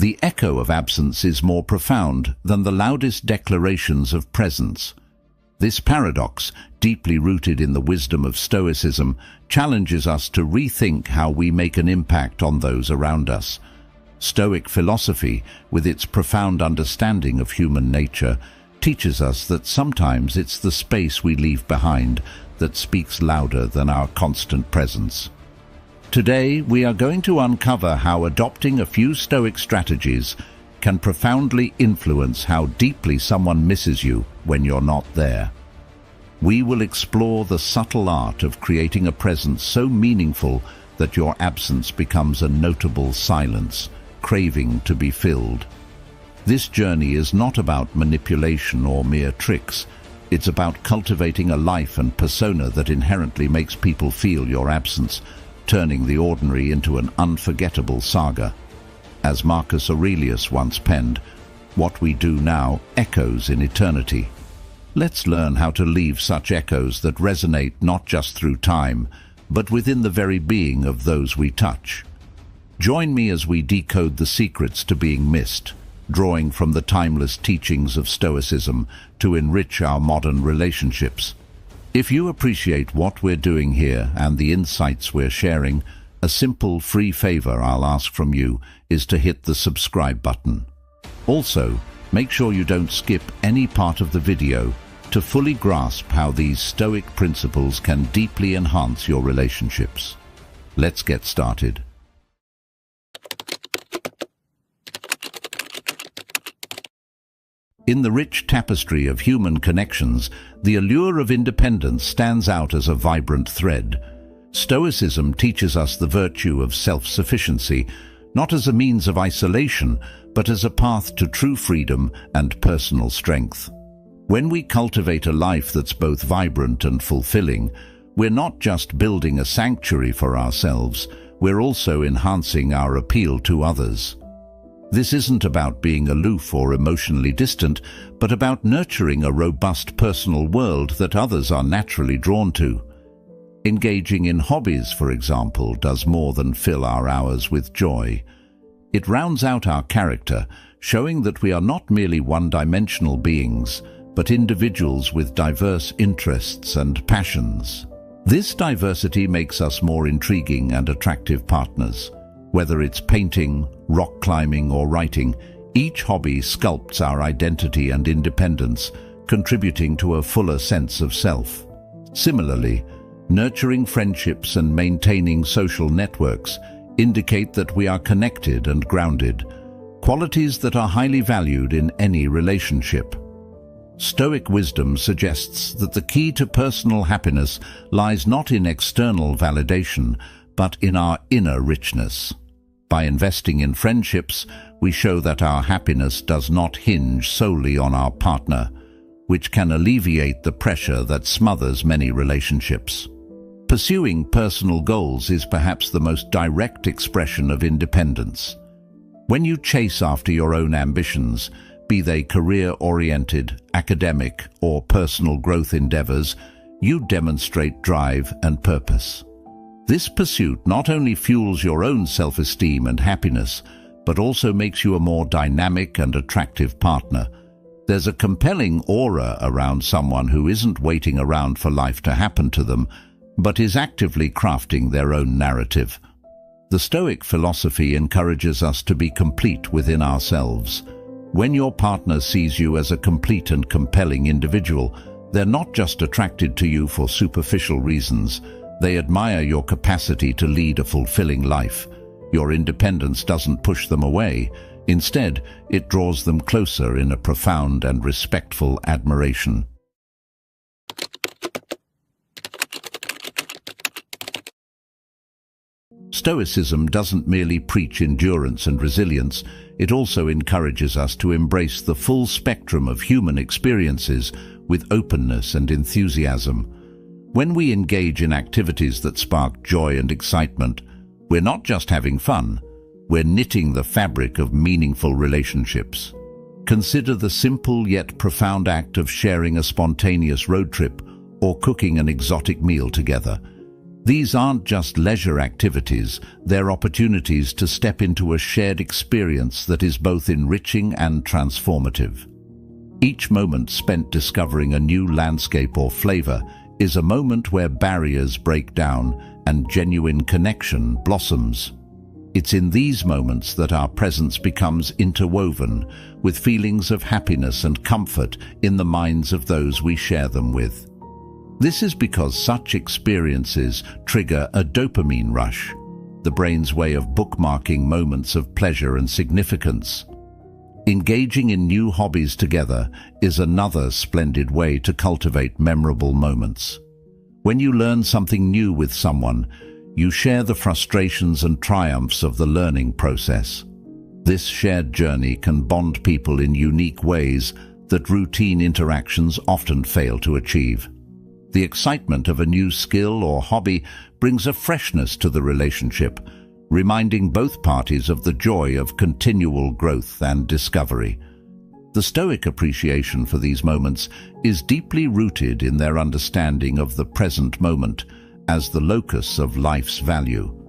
The echo of absence is more profound than the loudest declarations of presence. This paradox, deeply rooted in the wisdom of Stoicism, challenges us to rethink how we make an impact on those around us. Stoic philosophy, with its profound understanding of human nature, teaches us that sometimes it's the space we leave behind that speaks louder than our constant presence. Today, we are going to uncover how adopting a few Stoic strategies can profoundly influence how deeply someone misses you when you're not there. We will explore the subtle art of creating a presence so meaningful that your absence becomes a notable silence, craving to be filled. This journey is not about manipulation or mere tricks. It's about cultivating a life and persona that inherently makes people feel your absence, turning the ordinary into an unforgettable saga. As Marcus Aurelius once penned, "What we do now echoes in eternity." Let's learn how to leave such echoes that resonate not just through time, but within the very being of those we touch. Join me as we decode the secrets to being missed, drawing from the timeless teachings of Stoicism to enrich our modern relationships. If you appreciate what we're doing here and the insights we're sharing, a simple free favor I'll ask from you is to hit the subscribe button. Also, make sure you don't skip any part of the video to fully grasp how these Stoic principles can deeply enhance your relationships. Let's get started. In the rich tapestry of human connections, the allure of independence stands out as a vibrant thread. Stoicism teaches us the virtue of self-sufficiency, not as a means of isolation, but as a path to true freedom and personal strength. When we cultivate a life that's both vibrant and fulfilling, we're not just building a sanctuary for ourselves, we're also enhancing our appeal to others. This isn't about being aloof or emotionally distant, but about nurturing a robust personal world that others are naturally drawn to. Engaging in hobbies, for example, does more than fill our hours with joy. It rounds out our character, showing that we are not merely one-dimensional beings, but individuals with diverse interests and passions. This diversity makes us more intriguing and attractive partners. Whether it's painting, rock climbing, or writing, each hobby sculpts our identity and independence, contributing to a fuller sense of self. Similarly, nurturing friendships and maintaining social networks indicate that we are connected and grounded, qualities that are highly valued in any relationship. Stoic wisdom suggests that the key to personal happiness lies not in external validation, but in our inner richness. By investing in friendships, we show that our happiness does not hinge solely on our partner, which can alleviate the pressure that smothers many relationships. Pursuing personal goals is perhaps the most direct expression of independence. When you chase after your own ambitions, be they career-oriented, academic, or personal growth endeavors, you demonstrate drive and purpose. This pursuit not only fuels your own self-esteem and happiness, but also makes you a more dynamic and attractive partner. There's a compelling aura around someone who isn't waiting around for life to happen to them, but is actively crafting their own narrative. The Stoic philosophy encourages us to be complete within ourselves. When your partner sees you as a complete and compelling individual, they're not just attracted to you for superficial reasons. They admire your capacity to lead a fulfilling life. Your independence doesn't push them away. Instead, it draws them closer in a profound and respectful admiration. Stoicism doesn't merely preach endurance and resilience, it also encourages us to embrace the full spectrum of human experiences with openness and enthusiasm. When we engage in activities that spark joy and excitement, we're not just having fun, we're knitting the fabric of meaningful relationships. Consider the simple yet profound act of sharing a spontaneous road trip or cooking an exotic meal together. These aren't just leisure activities, they're opportunities to step into a shared experience that is both enriching and transformative. Each moment spent discovering a new landscape or flavor is a moment where barriers break down and genuine connection blossoms. It's in these moments that our presence becomes interwoven with feelings of happiness and comfort in the minds of those we share them with. This is because such experiences trigger a dopamine rush, the brain's way of bookmarking moments of pleasure and significance. Engaging in new hobbies together is another splendid way to cultivate memorable moments. When you learn something new with someone, you share the frustrations and triumphs of the learning process. This shared journey can bond people in unique ways that routine interactions often fail to achieve. The excitement of a new skill or hobby brings a freshness to the relationship, reminding both parties of the joy of continual growth and discovery. The Stoic appreciation for these moments is deeply rooted in their understanding of the present moment as the locus of life's value.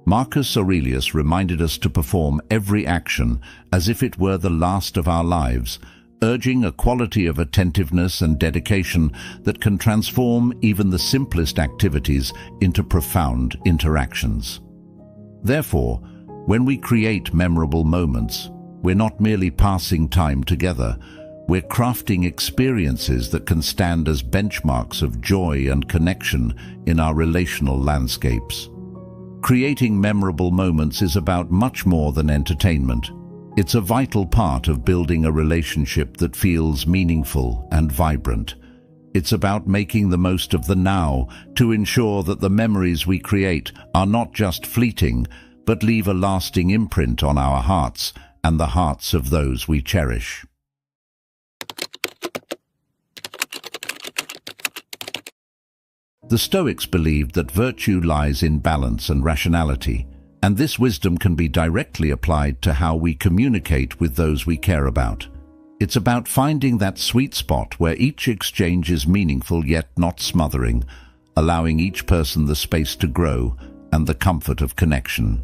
Marcus Aurelius reminded us to perform every action as if it were the last of our lives, urging a quality of attentiveness and dedication that can transform even the simplest activities into profound interactions. Therefore, when we create memorable moments, we're not merely passing time together, we're crafting experiences that can stand as benchmarks of joy and connection in our relational landscapes. Creating memorable moments is about much more than entertainment. It's a vital part of building a relationship that feels meaningful and vibrant. It's about making the most of the now to ensure that the memories we create are not just fleeting, but leave a lasting imprint on our hearts and the hearts of those we cherish. The Stoics believed that virtue lies in balance and rationality, and this wisdom can be directly applied to how we communicate with those we care about. It's about finding that sweet spot where each exchange is meaningful yet not smothering, allowing each person the space to grow and the comfort of connection.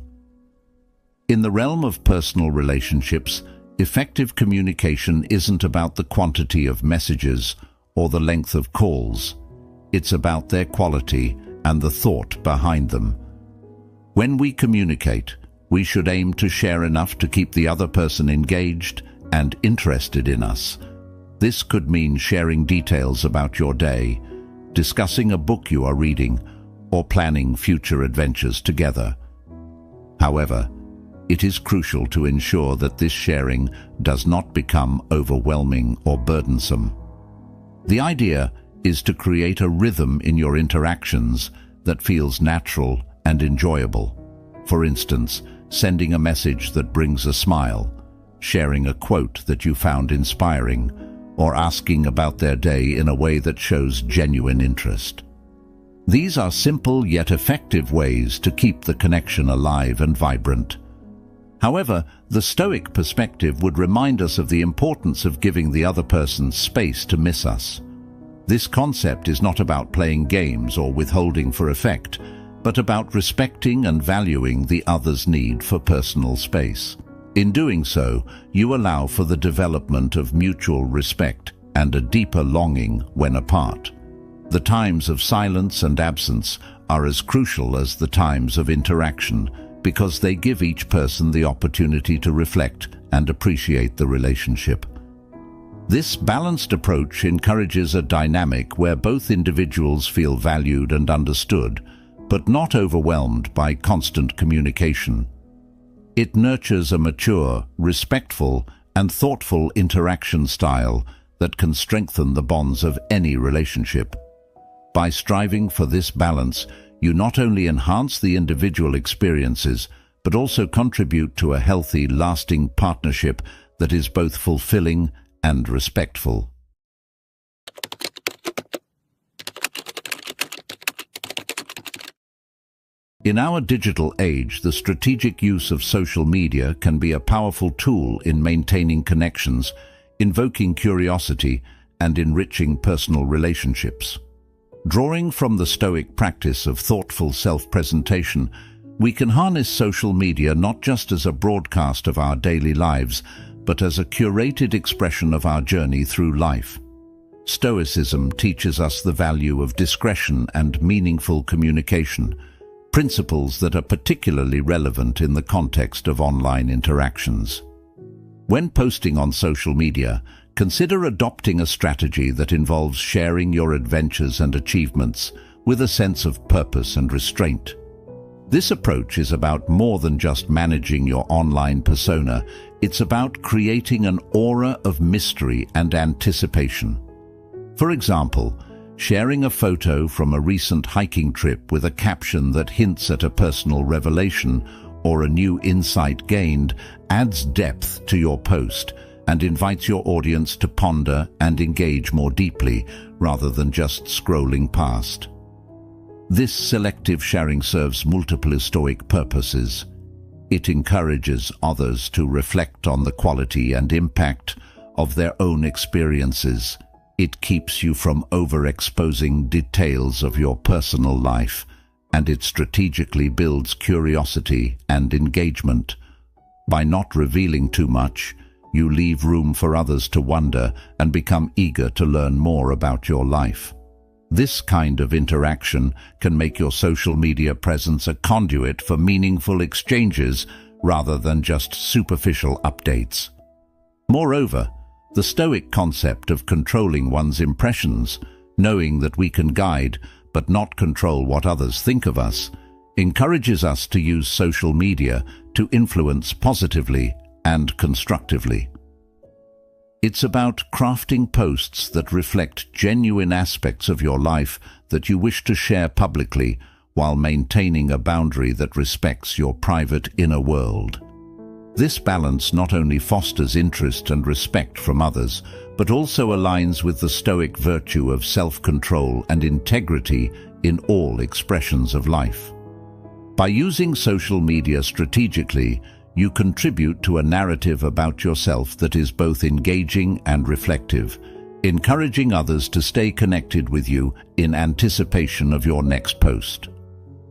In the realm of personal relationships, effective communication isn't about the quantity of messages or the length of calls. It's about their quality and the thought behind them. When we communicate, we should aim to share enough to keep the other person engaged and interested in us. This could mean sharing details about your day, discussing a book you are reading, or planning future adventures together. However, it is crucial to ensure that this sharing does not become overwhelming or burdensome. The idea is to create a rhythm in your interactions that feels natural and enjoyable. For instance, sending a message that brings a smile, sharing a quote that you found inspiring, or asking about their day in a way that shows genuine interest. These are simple yet effective ways to keep the connection alive and vibrant. However, the Stoic perspective would remind us of the importance of giving the other person space to miss us. This concept is not about playing games or withholding for effect, but about respecting and valuing the other's need for personal space. In doing so, you allow for the development of mutual respect and a deeper longing when apart. The times of silence and absence are as crucial as the times of interaction because they give each person the opportunity to reflect and appreciate the relationship. This balanced approach encourages a dynamic where both individuals feel valued and understood, but not overwhelmed by constant communication. It nurtures a mature, respectful, and thoughtful interaction style that can strengthen the bonds of any relationship. By striving for this balance, you not only enhance the individual experiences, but also contribute to a healthy, lasting partnership that is both fulfilling and respectful. In our digital age, the strategic use of social media can be a powerful tool in maintaining connections, invoking curiosity, and enriching personal relationships. Drawing from the Stoic practice of thoughtful self-presentation, we can harness social media not just as a broadcast of our daily lives, but as a curated expression of our journey through life. Stoicism teaches us the value of discretion and meaningful communication, principles that are particularly relevant in the context of online interactions. When posting on social media, consider adopting a strategy that involves sharing your adventures and achievements with a sense of purpose and restraint. This approach is about more than just managing your online persona. It's about creating an aura of mystery and anticipation. For example, sharing a photo from a recent hiking trip with a caption that hints at a personal revelation or a new insight gained adds depth to your post and invites your audience to ponder and engage more deeply rather than just scrolling past. This selective sharing serves multiple Stoic purposes. It encourages others to reflect on the quality and impact of their own experiences. It keeps you from overexposing details of your personal life, and it strategically builds curiosity and engagement. By not revealing too much, you leave room for others to wonder and become eager to learn more about your life. This kind of interaction can make your social media presence a conduit for meaningful exchanges rather than just superficial updates. Moreover, the Stoic concept of controlling one's impressions, knowing that we can guide but not control what others think of us, encourages us to use social media to influence positively and constructively. It's about crafting posts that reflect genuine aspects of your life that you wish to share publicly while maintaining a boundary that respects your private inner world. This balance not only fosters interest and respect from others, but also aligns with the Stoic virtue of self-control and integrity in all expressions of life. By using social media strategically, you contribute to a narrative about yourself that is both engaging and reflective, encouraging others to stay connected with you in anticipation of your next post.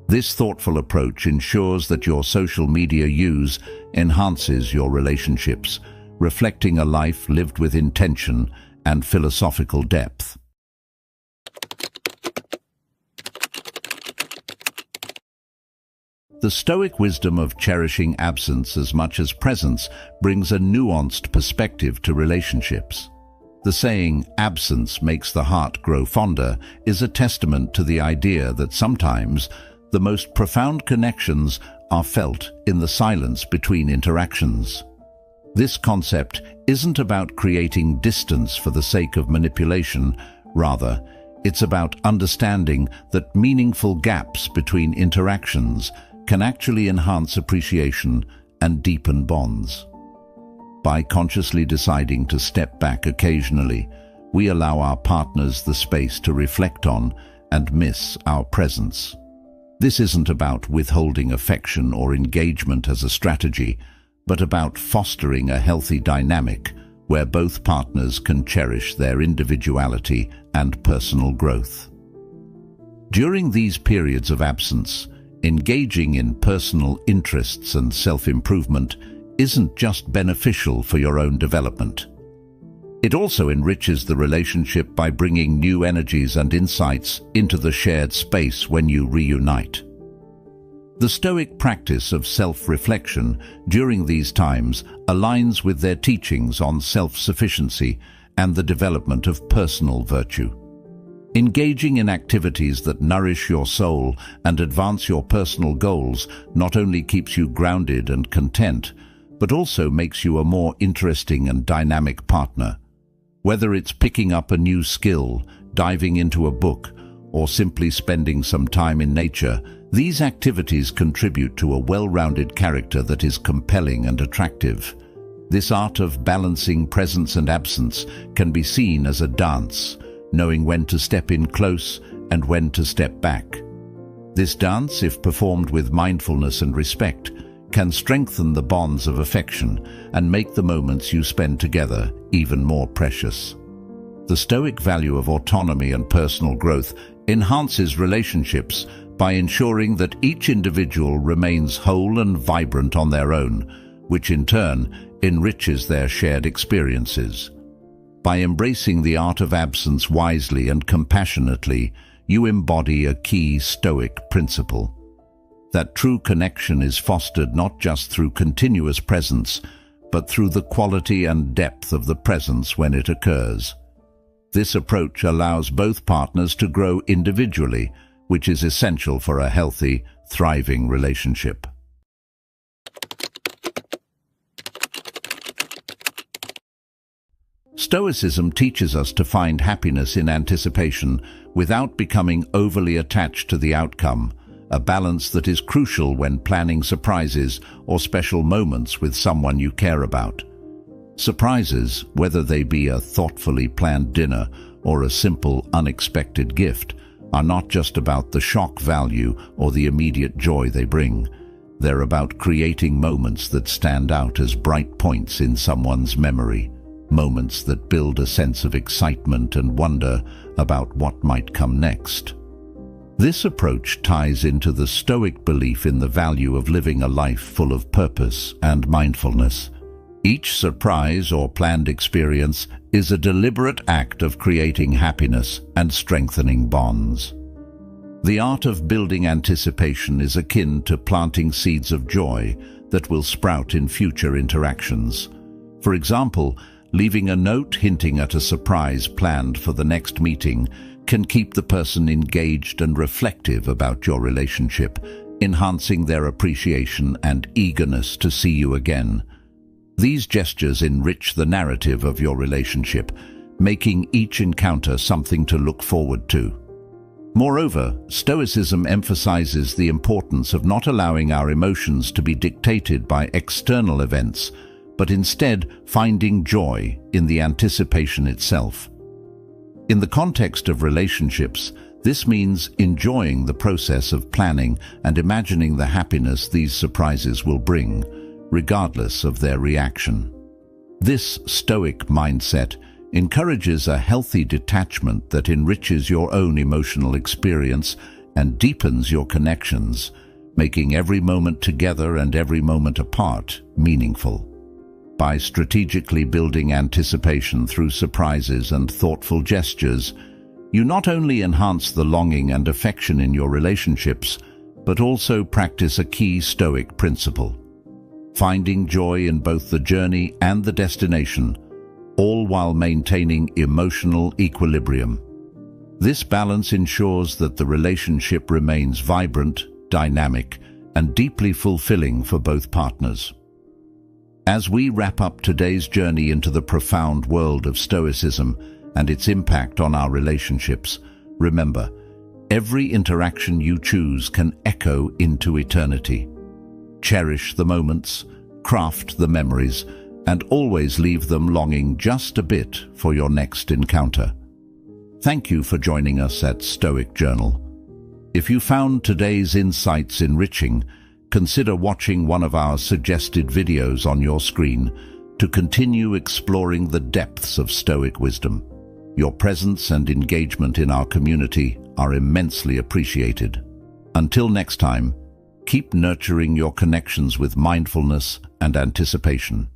This thoughtful approach ensures that your social media use enhances your relationships, reflecting a life lived with intention and philosophical depth. The Stoic wisdom of cherishing absence as much as presence brings a nuanced perspective to relationships. The saying, "absence makes the heart grow fonder," is a testament to the idea that sometimes the most profound connections are felt in the silence between interactions. This concept isn't about creating distance for the sake of manipulation. Rather, it's about understanding that meaningful gaps between interactions can actually enhance appreciation and deepen bonds. By consciously deciding to step back occasionally, we allow our partners the space to reflect on and miss our presence. This isn't about withholding affection or engagement as a strategy, but about fostering a healthy dynamic where both partners can cherish their individuality and personal growth. During these periods of absence, engaging in personal interests and self-improvement isn't just beneficial for your own development. It also enriches the relationship by bringing new energies and insights into the shared space when you reunite. The Stoic practice of self-reflection during these times aligns with their teachings on self-sufficiency and the development of personal virtue. Engaging in activities that nourish your soul and advance your personal goals not only keeps you grounded and content, but also makes you a more interesting and dynamic partner. Whether it's picking up a new skill, diving into a book, or simply spending some time in nature, these activities contribute to a well-rounded character that is compelling and attractive. This art of balancing presence and absence can be seen as a dance, knowing when to step in close and when to step back. This dance, if performed with mindfulness and respect, can strengthen the bonds of affection and make the moments you spend together even more precious. The Stoic value of autonomy and personal growth enhances relationships by ensuring that each individual remains whole and vibrant on their own, which in turn enriches their shared experiences. By embracing the art of absence wisely and compassionately, you embody a key Stoic principle. That true connection is fostered not just through continuous presence, but through the quality and depth of the presence when it occurs. This approach allows both partners to grow individually, which is essential for a healthy, thriving relationship. Stoicism teaches us to find happiness in anticipation without becoming overly attached to the outcome, a balance that is crucial when planning surprises or special moments with someone you care about. Surprises, whether they be a thoughtfully planned dinner or a simple, unexpected gift, are not just about the shock value or the immediate joy they bring. They're about creating moments that stand out as bright points in someone's memory, moments that build a sense of excitement and wonder about what might come next. This approach ties into the Stoic belief in the value of living a life full of purpose and mindfulness. Each surprise or planned experience is a deliberate act of creating happiness and strengthening bonds. The art of building anticipation is akin to planting seeds of joy that will sprout in future interactions. For example, leaving a note hinting at a surprise planned for the next meeting can keep the person engaged and reflective about your relationship, enhancing their appreciation and eagerness to see you again. These gestures enrich the narrative of your relationship, making each encounter something to look forward to. Moreover, Stoicism emphasizes the importance of not allowing our emotions to be dictated by external events, but instead finding joy in the anticipation itself. In the context of relationships, this means enjoying the process of planning and imagining the happiness these surprises will bring, regardless of their reaction. This Stoic mindset encourages a healthy detachment that enriches your own emotional experience and deepens your connections, making every moment together and every moment apart meaningful. By strategically building anticipation through surprises and thoughtful gestures, you not only enhance the longing and affection in your relationships, but also practice a key Stoic principle: finding joy in both the journey and the destination, all while maintaining emotional equilibrium. This balance ensures that the relationship remains vibrant, dynamic, and deeply fulfilling for both partners. As we wrap up today's journey into the profound world of Stoicism and its impact on our relationships, remember, every interaction you choose can echo into eternity. Cherish the moments, craft the memories, and always leave them longing just a bit for your next encounter. Thank you for joining us at Stoic Journal. If you found today's insights enriching, consider watching one of our suggested videos on your screen to continue exploring the depths of Stoic wisdom. Your presence and engagement in our community are immensely appreciated. Until next time, keep nurturing your connections with mindfulness and anticipation.